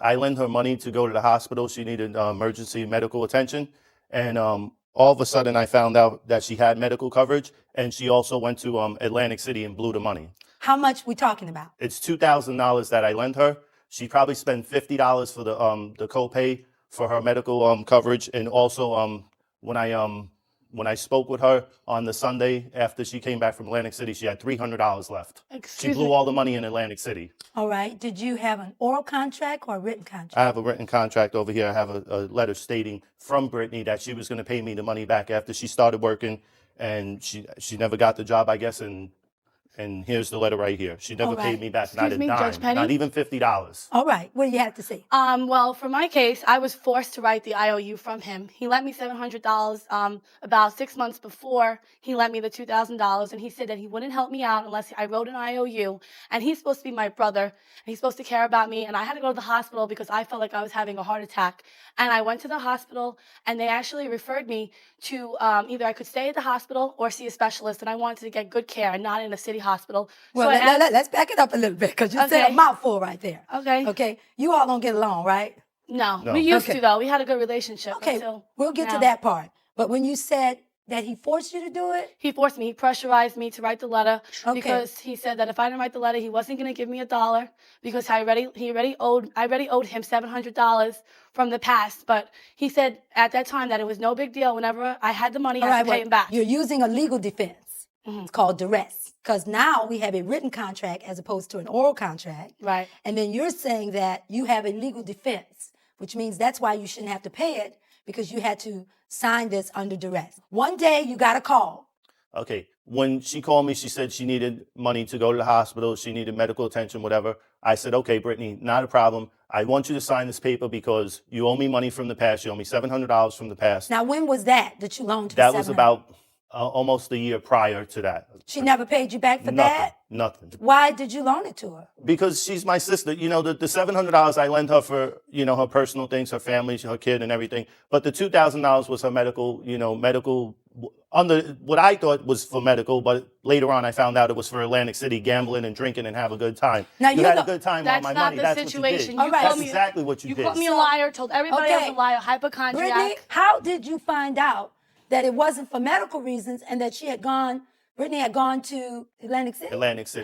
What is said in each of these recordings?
I lent her money to go to the hospital. She needed emergency medical attention. And all of a sudden, I found out that she had medical coverage. And she also went to Atlantic City and blew the money. How much we talking about? It's $2,000 that I lent her. She probably spent $50 for the copay for her medical coverage. And also when I spoke with her on the Sunday after she came back from Atlantic City, she had $300 left. She blew all the money in Atlantic City. All right. Did you have an oral contract or a written contract? I have a written contract over here. I have a letter stating from Brittany that she was going to pay me the money back after she started working, and she never got the job, I guess, and here's the letter right here. She never paid me back, not a dime, not even $50. All right. What do you have to say? Well, for my case, I was forced to write the IOU from him. He lent me $700 about 6 months before he lent me the $2,000, and he said that he wouldn't help me out unless I wrote an IOU. And he's supposed to be my brother, and he's supposed to care about me. And I had to go to the hospital because I felt like I was having a heart attack. And I went to the hospital, and they actually referred me to either I could stay at the hospital or see a specialist, and I wanted to get good care and not in a city hospital. Well, so let's back it up a little bit because you said a mouthful right there. Okay. Okay. You all don't get along, right? No. We used to, though. We had a good relationship. Okay, we'll get to that part. But when you said that he forced you to do it? He forced me. He pressurized me to write the letter because he said that if I didn't write the letter, he wasn't going to give me $1 because I already owed him $700 from the past. But he said at that time that it was no big deal. Whenever I had the money, I had to pay him back. You're using a legal defense. It's called duress. Because now we have a written contract as opposed to an oral contract. Right. And then you're saying that you have a legal defense, which means that's why you shouldn't have to pay it because you had to sign this under duress. One day you got a call. Okay. When she called me, she said she needed money to go to the hospital. She needed medical attention, whatever. I said, okay, Brittany, not a problem. I want you to sign this paper because you owe me money from the past. You owe me $700 from the past. Now, when was that you loaned her? That was about almost a year prior to that. She never paid you back for that? Nothing. Why did you loan it to her? Because she's my sister. You know, the $700 I lent her for, you know, her personal things, her family, her kid and everything. But the $2,000 was her medical, under what I thought was for medical, but later on I found out it was for Atlantic City, gambling and drinking and have a good time. Now, you had a good time on my money. That's That's not what the you situation. did. That's exactly what you did. You called me a liar, told everybody I was a liar, hypochondriac. Brittany, how did you find out that it wasn't for medical reasons and that Brittany had gone to Atlantic City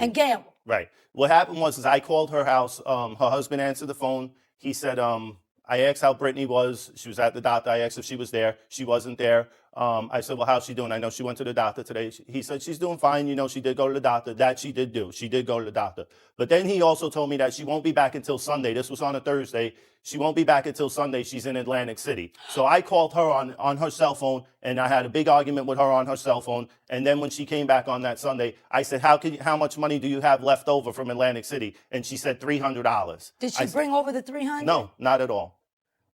and gambled? Right. What happened was I called her house. Her husband answered the phone. He said, I asked how Brittany was. She was at the doctor. I asked if she was there. She wasn't there. I said, well, how's she doing? I know she went to the doctor today. He said, she's doing fine. You know, she did go to the doctor. That she did do. She did go to the doctor. But then he also told me that she won't be back until Sunday. This was on a Thursday. She won't be back until Sunday. She's in Atlantic City. So I called her on her cell phone, and I had a big argument with her on her cell phone. And then when she came back on that Sunday, I said, how much money do you have left over from Atlantic City? And she said $300. Did she bring over the $300? No, not at all.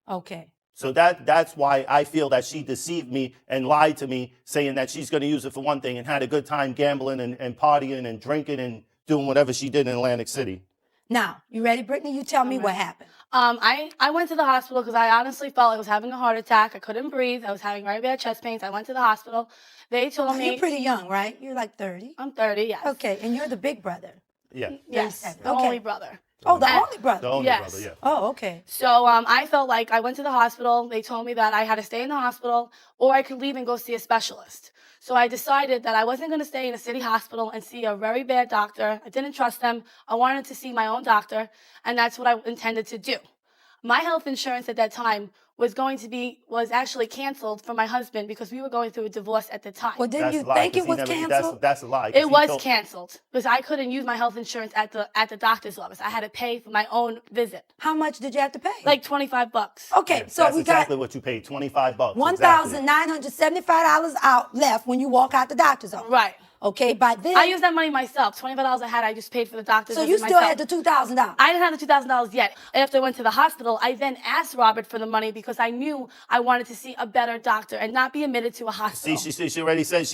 Okay. So that's why I feel that she deceived me and lied to me, saying that she's going to use it for one thing and had a good time gambling and partying and drinking and doing whatever she did in Atlantic City. Now, you ready, Brittany? You tell me what happened. I went to the hospital because I honestly felt like I was having a heart attack. I couldn't breathe. I was having very bad chest pains. I went to the hospital. They told me... You're pretty young, right? You're like 30. I'm 30, yes. Okay, and you're the big brother. Yeah. Yes, the only brother. Oh, the only brother. The only brother, yeah. Oh, okay. So I felt like I went to the hospital. They told me that I had to stay in the hospital or I could leave and go see a specialist. So I decided that I wasn't going to stay in a city hospital and see a very bad doctor. I didn't trust them. I wanted to see my own doctor, and that's what I intended to do. My health insurance at that time was actually canceled for my husband because we were going through a divorce at the time. Well, didn't you think it was canceled? That's a lie. It was canceled because I couldn't use my health insurance at the doctor's office. I had to pay for my own visit. How much did you have to pay? Like $25. Okay, so that's we exactly what you paid, $25. $1,975 out left when you walk out the doctor's office. Right. Okay, by then... I used that money myself. $25 I had, I just paid for the doctor's So you still had the $2,000? I didn't have the $2,000 yet. After I went to the hospital, I then asked Robert for the money because I knew I wanted to see a better doctor and not be admitted to a hospital. See, she already said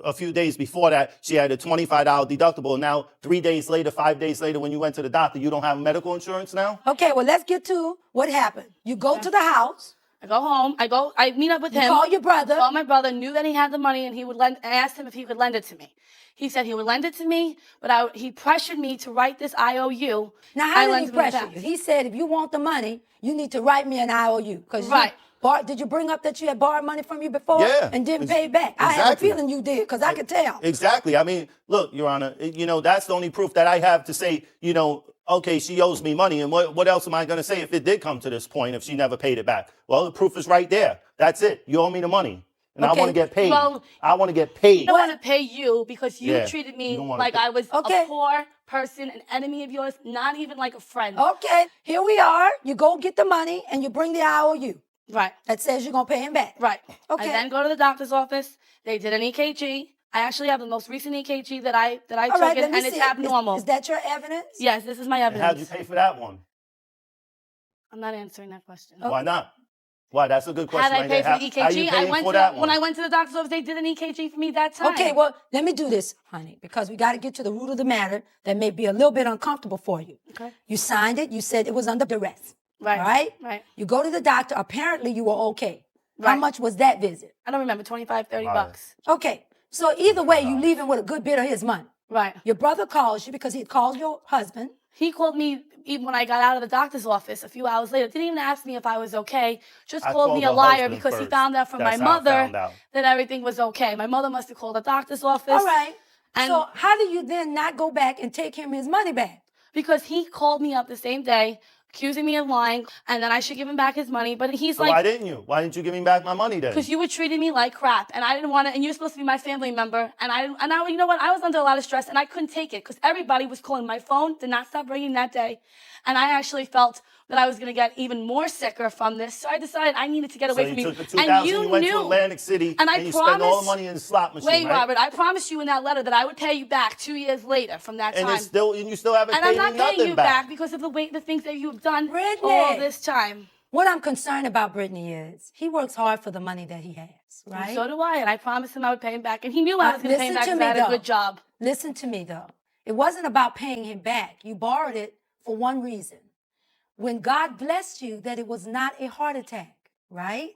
a few days before that, she had a $25 deductible. Now, 3 days later, 5 days later, when you went to the doctor, you don't have medical insurance now? Okay, well, let's get to what happened. You go to the house, I go home. I meet up with You him. call your brother. Called my brother, knew that he had the money, and I asked him if he could lend it to me. He said he would lend it to me, but he pressured me to write this IOU. Now, how did he pressure you? He said, if you want the money, you need to write me an IOU. Right. Did you bring up that you had borrowed money from you before Yeah. and didn't pay it back? I have a feeling you did, because I could tell. Exactly. I mean, look, Your Honor, that's the only proof that I have to say, okay, she owes me money. And what else am I going to say if it did come to this point, if she never paid it back? Well, the proof is right there. That's it. You owe me the money. And I want to get paid. Well, I want to get paid. I don't want to pay you because you treated me like I was Okay. a poor person, an enemy of yours, not even like a friend. Okay, here we are. You go get the money and you bring the IOU. Right. That says you're going to pay him back. Right. Okay. I then go to the doctor's office. They did an EKG. I actually have the most recent EKG that I All took, right, let and me it's see it. abnormal. Is that your evidence? Yes, this is my And evidence. how'd you pay for that one? I'm not answering that question. Why not? Why? That's a good question. How did I pay for the EKG? How you paying for that one? When I went to the doctor's office, they did an EKG for me that time. Okay, well, let me do this, honey, because we got to get to the root of the matter that may be a little bit uncomfortable for you. Okay. You signed it. You said it was under duress. Right. All right? Right. You go to the doctor. Apparently, you were okay. How Right. much was that visit? I don't remember, 25, 30 Right. bucks. Okay. So either way, you leaving with a good bit of his money. Right. Your brother calls you because he called your husband. He called me even when I got out of the doctor's office a few hours later. Didn't even ask me if I was okay. Just I called me a called her liar husband because he first. found out from That's my how I mother found out. that everything was okay. My mother must have called the doctor's office. All right. And So how do you then not go back and take him his money back? because he called me up the same day, accusing me of lying, and then I should give him back his money. But he's So like, why didn't you? Why didn't you give me back my money then? because you were treating me like crap, and I didn't want to. And you're supposed to be my family member, and you know what? I was under a lot of stress, and I couldn't take it because everybody was calling. My phone did not stop ringing that day, and I actually felt that I was going to get even more sicker from this. So I decided I needed to get away So from you you. took the $2,000, you went to knew. Atlantic City, And I you spent all the promised- money in the slot machine, Wait, right? Robert, I promised you in that letter that I would pay you back 2 years later from that And time. you still haven't And paid I'm not me paying nothing you back. back because of the things that you've done Brittany. all this time. What I'm concerned about Brittany is he works hard for the money that he has, And right? so do I, and I promised him I would pay him back. And he knew I was going to pay him back listen because to I me, had a though. good job. Listen to me, though. It wasn't about paying him back. You borrowed it for one reason. When God blessed you, that it was not a heart attack, right?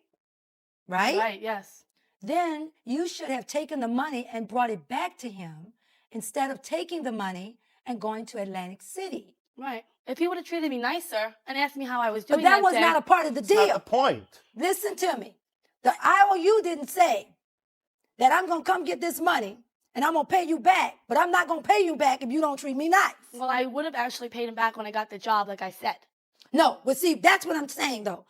Right? Right, yes. Then you should have taken the money and brought it back to him instead of taking the money and going to Atlantic City. Right. If he would have treated me nicer and asked me how I was But doing that was day, not a part of the That's not the deal. point. Listen to me. The IOU didn't say that I'm going to come get this money and I'm going to pay you back, but I'm not going to pay you back if you don't treat me nice. Well, I would have actually paid him back when I got the job, like I said. No, but see, that's what I'm saying, though.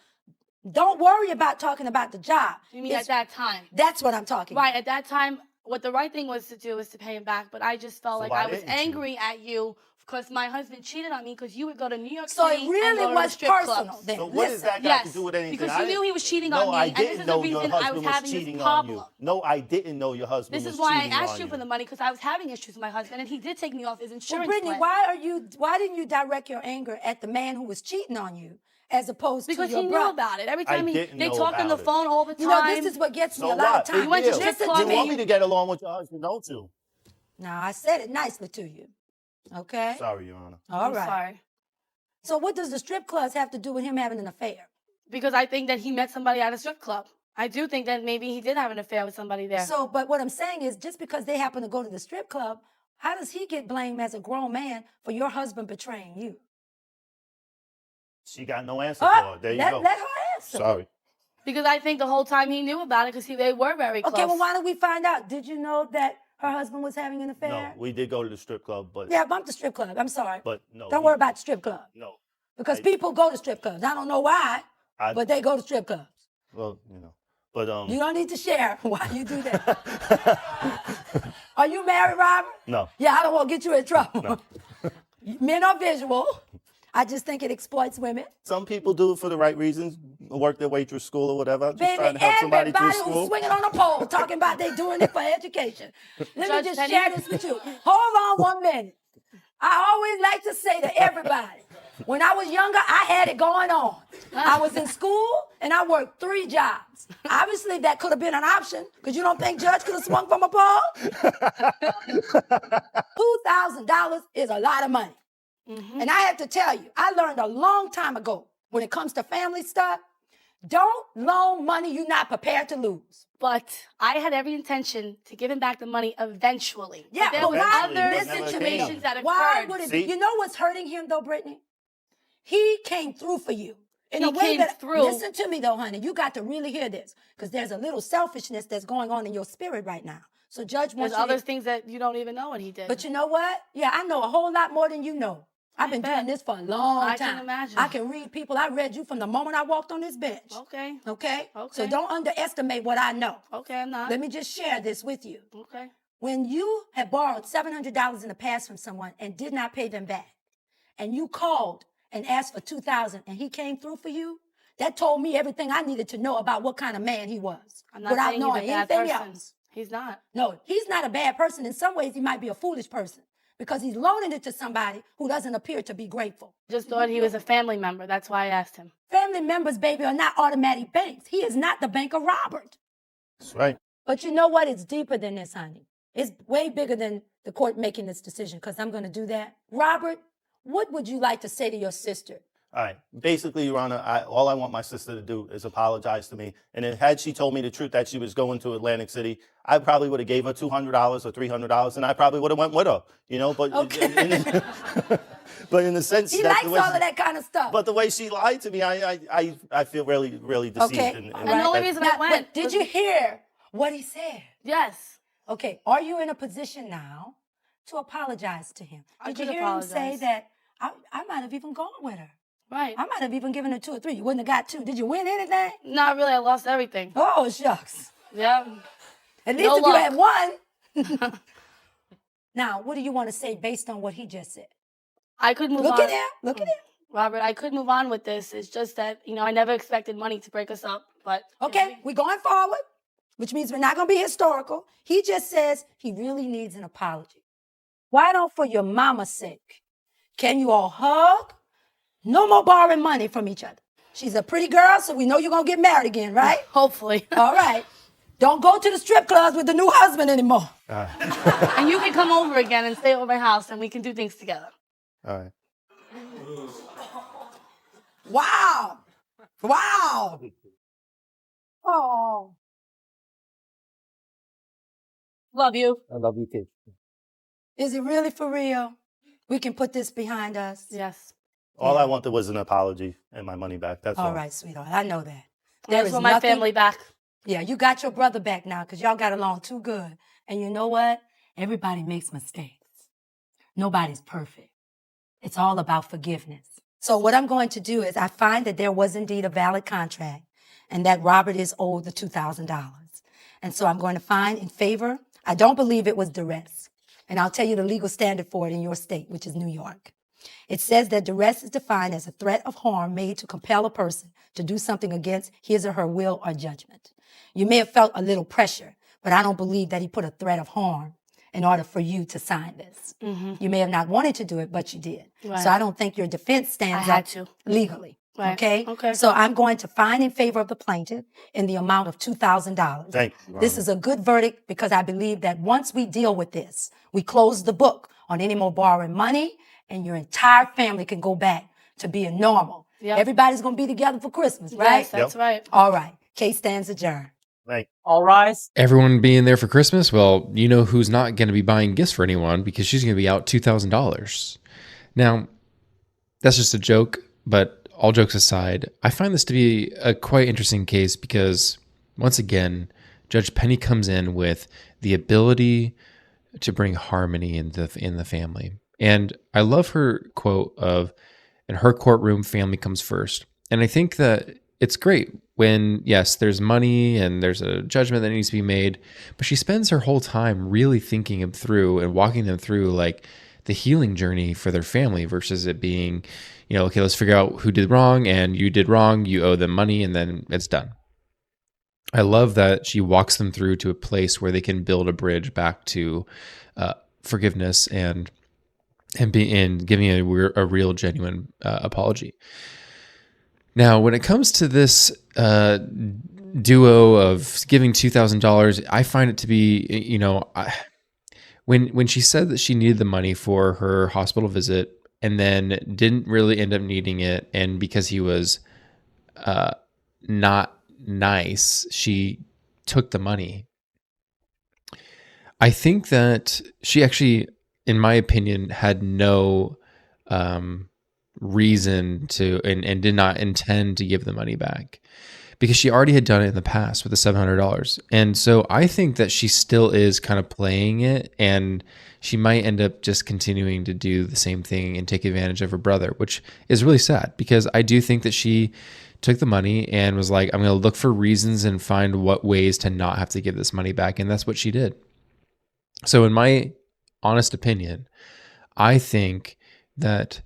Don't worry about talking about the job. You mean at that time? That's what I'm talking Right, at that time, what the right thing was to do was to pay him back, but I just felt So like why I was didn't you? angry at you because my husband cheated on me because you would go to New York So City it really and go to the was strip personal clubs. then. So what does that got Yes, to do with anything? because I you knew didn't- he was cheating no, on me, I and this didn't is the know your reason I was husband was having this cheating on problem. you. No, I didn't know your husband This was is why I cheating asked on you for the money because I was having issues with my husband, and he did take me off his Well, insurance Brittany, plan. why didn't you direct your anger at the man who was cheating on you as opposed Because to your he brother? knew about it. Every time didn't they know talk on the about it. phone all the time. You know, this is what gets me So a lot what? of times. You went to Big deal. strip Listen club to You want me. me to get along with your husband, don't you? Now, I said it nicely to you. Okay? Sorry, Your Honor. All I'm right. sorry. So what does the strip clubs have to do with him having an affair? Because I think that he met somebody at a strip club. I do think that maybe he did have an affair with somebody there. So, but what I'm saying is just because they happen to go to the strip club, how does he get blamed as a grown man for your husband betraying you? She got no answer for it. There you go. Let her answer. Sorry. Because I think the whole time he knew about it because they were very close. Okay, well, why don't we find out? Did you know that her husband was having an affair? No, we did go to the strip club, but Yeah, bump the strip club. I'm sorry. but no. Don't worry about the strip club. No. Because people go to strip clubs. I don't know why, but they go to strip clubs. Well, but You don't need to share why you do that. Are you married, Robert? No. Yeah, I don't want to get you in trouble. Men are visual. I just think it exploits women. Some people do it for the right reasons, work their way through school or whatever. I'm just Baby, trying to help somebody through everybody who's school. swinging on a pole talking about they doing it for education. Let Judge me just Penny? share this with you. Hold on 1 minute. I always like to say to everybody, when I was younger, I had it going on. I was in school and I worked 3 jobs. Obviously, that could have been an option because you don't think Judge could have swung from a pole? $2,000 is a lot of money. And I have to tell you, I learned a long time ago when it comes to family stuff, Don't loan money you're not prepared to lose. But I had every intention to give him back the money eventually. But Yeah, there but was why? other Eventually, but never situations that Why occurred. would it? See? You know what's hurting him though, Brittany? He came through for you in a He way came that. through. Listen to me though, honey. You got to really hear this because there's a little selfishness that's going on in your spirit right now. So Judge There's wants you other to. things that you don't even know what he did. But you know what? Yeah, I know a whole lot more than you know. I've been doing bet. this for a long I time. can imagine. I can read people. I read you from the moment I walked on this bench. Okay. Okay? So Okay. don't underestimate what I know. Okay, I'm not. Let me just share this with you. Okay. When you had borrowed $700 in the past from someone and did not pay them back, and you called and asked for $2,000 and he came through for you, that told me everything I needed to know about what kind of man he was. I'm not without saying knowing he's a bad anything person. else. He's not. No, he's not a bad person. In some ways, he might be a foolish person because he's loaning it to somebody who doesn't appear to be grateful. Just thought he was a family member. That's why I asked him. Family members, baby, are not automatic banks. He is not the banker Robert. That's right. But you know what? It's deeper than this, honey. It's way bigger than the court making this decision because I'm going to do that. Robert, what would you like to say to your sister? All right. Basically, Your Honor, all I want my sister to do is apologize to me. And had she told me the truth that she was going to Atlantic City, I probably would have gave her $200 or $300, and I probably would have went with her. You know, but Okay. but in the sense He that likes the way all of that kind of stuff. But the way she lied to me, I feel really, really deceived. Okay. And And the only reason I Now, went. but did you hear what he said? Yes. Okay, are you in a position now to apologize to him? I Did you could hear him say apologize. that I might have even gone with her? Right. I might have even given her 2 or 3. You wouldn't have got 2. Did you win anything? Not really. I lost everything. Oh, shucks. Yeah. At least No if you luck. had won. Now, what do you want to say based on what he just said? I could move Look on. at him. Look at him. Robert, I could move on with this. It's just that, I never expected money to break us up. But Okay, we're going forward, which means we're not going to be historical. He just says he really needs an apology. Why don't, for your mama's sake, can you all hug? No more borrowing money from each other. She's a pretty girl, so we know you're going to get married again, right? hopefully. All right. Don't go to the strip clubs with the new husband anymore. And you can come over again and stay over my house and we can do things together. all right. Wow. Wow. Oh. Love you. I love you too. Is it really for real? We can put this behind us. Yes. All I wanted was an apology and my money back. That's all. All right, sweetheart. I know that. I There just is want my nothing- family back. Yeah, you got your brother back now because y'all got along too good. And you know what? Everybody makes mistakes. Nobody's perfect. It's all about forgiveness. So what I'm going to do is I find that there was indeed a valid contract and that Robert is owed the $2,000. And so I'm going to find in favor. I don't believe it was duress. And I'll tell you the legal standard for it in your state, which is New York. It says that duress is defined as a threat of harm made to compel a person to do something against his or her will or judgment. You may have felt a little pressure, but I don't believe that he put a threat of harm in order for you to sign this. You may have not wanted to do it, but you did. Right. So I don't think your defense stands I had up to. legally. Right. Okay? Okay. So I'm going to find in favor of the plaintiff in the amount of $2,000. Thank you. This is a good verdict because I believe that once we deal with this, we close the book on any more borrowing money and your entire family can go back to being normal. Yep. Everybody's going to be together for Christmas, right? Yes, that's right. All right. Case stands adjourned. Thank All rise. Everyone being there for Christmas, well, you know who's not going to be buying gifts for anyone because she's going to be out $2,000. Now, that's just a joke, but all jokes aside, I find this to be a quite interesting case because, once again, Judge Penny comes in with the ability to bring harmony in the family. And I love her quote of, in her courtroom, family comes first. And I think that it's great when, yes, there's money and there's a judgment that needs to be made, but she spends her whole time really thinking them through and walking them through like the healing journey for their family versus it being, okay, let's figure out who did wrong and you did wrong, you owe them money and then it's done. I love that she walks them through to a place where they can build a bridge back to forgiveness and giving a real genuine apology. Now, when it comes to this duo of giving $2,000, I find it to be, when she said that she needed the money for her hospital visit and then didn't really end up needing it, and because he was not nice. She took the money. I think that she actually, in my opinion, had no reason to and did not intend to give the money back because she already had done it in the past with the $700. And so I think that she still is kind of playing it, and she might end up just continuing to do the same thing and take advantage of her brother, which is really sad because I do think that she took the money and was like, I'm going to look for reasons and find what ways to not have to give this money back. And that's what she did. So in my honest opinion, I think that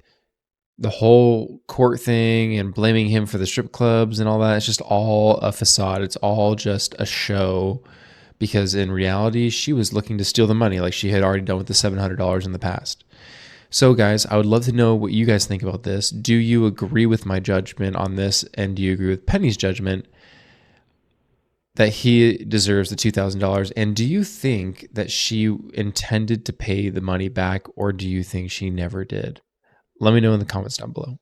the whole court thing and blaming him for the strip clubs and all that, it's just all a facade. It's all just a show because in reality, she was looking to steal the money like she had already done with the $700 in the past. So guys, I would love to know what you guys think about this. Do you agree with my judgment on this? And do you agree with Penny's judgment that he deserves the $2,000? And do you think that she intended to pay the money back, or do you think she never did? Let me know in the comments down below.